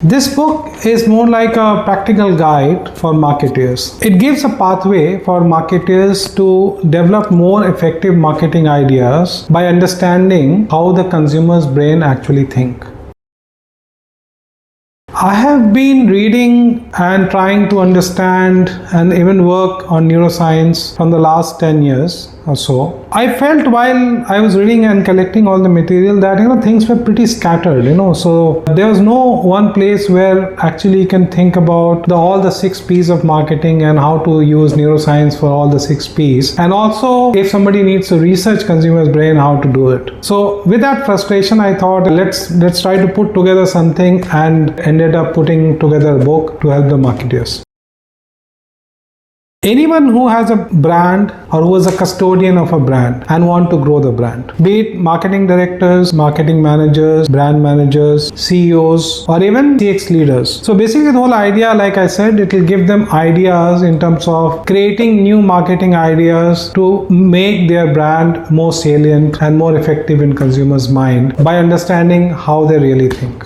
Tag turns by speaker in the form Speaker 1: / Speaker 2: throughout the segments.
Speaker 1: This book is more like a practical guide for marketers. It gives a pathway for marketers to develop more effective marketing ideas by understanding how the consumer's brain actually thinks. I have been reading and trying to understand and even work on neuroscience from the last 10 years or so. I felt while I was reading and collecting all the material that things were pretty scattered, so there was no one place where actually you can think about all the 6 P's of marketing and how to use neuroscience for all the 6 P's, and also if somebody needs to research consumer's brain, how to do it. So with that frustration, I thought let's try to put together something, and ended up putting together a book to help the marketers. Anyone who has a brand or who is a custodian of a brand and want to grow the brand, be it marketing directors, marketing managers, brand managers, CEOs, or even CX leaders. So basically the whole idea, like I said, it will give them ideas in terms of creating new marketing ideas to make their brand more salient and more effective in consumers' mind by understanding how they really think.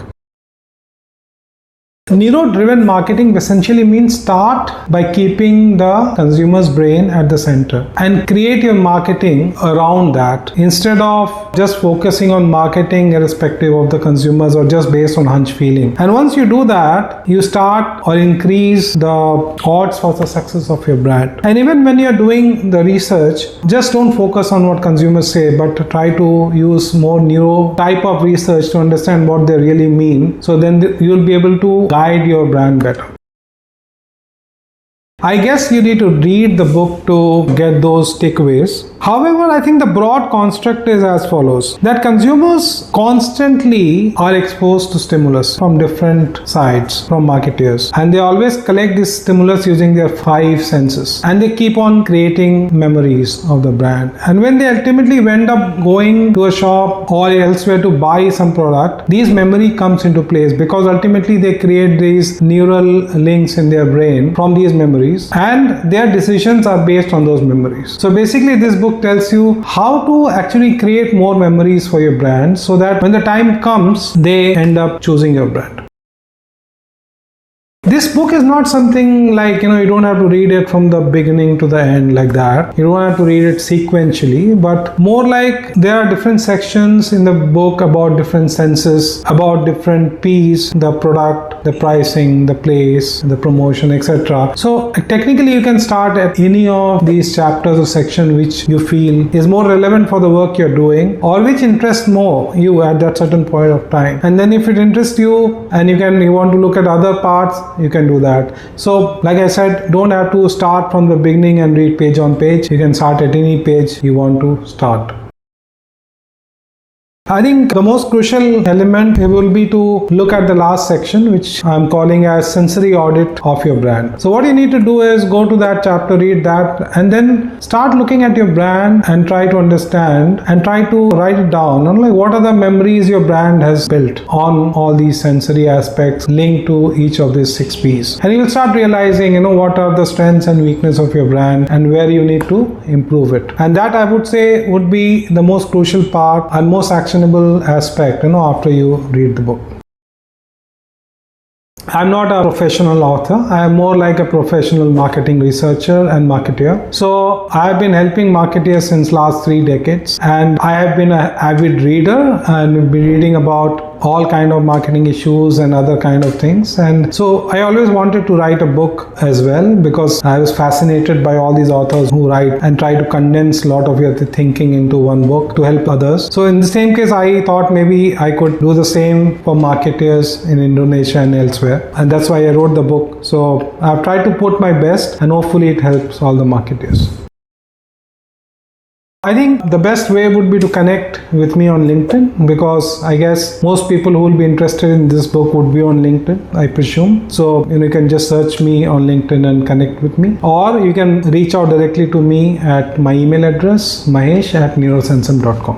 Speaker 1: Neuro-driven marketing essentially means start by keeping the consumer's brain at the center and create your marketing around that, instead of just focusing on marketing irrespective of the consumers or just based on hunch feeling. And once you do that, you start or increase the odds for the success of your brand. And even when you're doing the research, just don't focus on what consumers say, but try to use more neuro type of research to understand what they really mean. So then you'll be able to guide your brand better. I guess you need to read the book to get those takeaways. However, I think the broad construct is as follows: that consumers constantly are exposed to stimulus from different sides, from marketers, and they always collect this stimulus using their 5 senses, and they keep on creating memories of the brand. And when they ultimately end up going to a shop or elsewhere to buy some product, these memory comes into place because ultimately they create these neural links in their brain from these memories, and their decisions are based on those memories. So basically this book tells you how to actually create more memories for your brand so that when the time comes, they end up choosing your brand. This book is not something like, you don't have to read it from the beginning to the end like that. You don't have to read it sequentially, but more like there are different sections in the book about different senses, about different P's, the product, the pricing, the place, the promotion, etc. So technically you can start at any of these chapters or section which you feel is more relevant for the work you're doing, or which interests more you at that certain point of time. And then if it interests you and you want to look at other parts, you can do that. So like I said, don't have to start from the beginning and read page on page. You can start at any page you want to start. I think the most crucial element will be to look at the last section, which I'm calling as sensory audit of your brand. So what you need to do is go to that chapter, read that, and then start looking at your brand and try to understand and try to write it down. And like, what are the memories your brand has built on all these sensory aspects linked to each of these 6 P's. And you will start realizing, what are the strengths and weaknesses of your brand and where you need to improve it. And that, I would say, would be the most crucial part and most actionable aspect, after you read the book. I'm not a professional author. I am more like a professional marketing researcher and marketer. So I have been helping marketers since last 3 decades, and I have been an avid reader and been reading about all kind of marketing issues and other kind of things. And so I always wanted to write a book as well, because I was fascinated by all these authors who write and try to condense a lot of your thinking into one book to help others. So in the same case, I thought maybe I could do the same for marketers in Indonesia and elsewhere. And that's why I wrote the book. So I've tried to put my best, and hopefully it helps all the marketers. I think the best way would be to connect with me on LinkedIn, because I guess most people who will be interested in this book would be on LinkedIn, I presume. So you can just search me on LinkedIn and connect with me, or you can reach out directly to me at my email address, mahesh@neurosensum.com.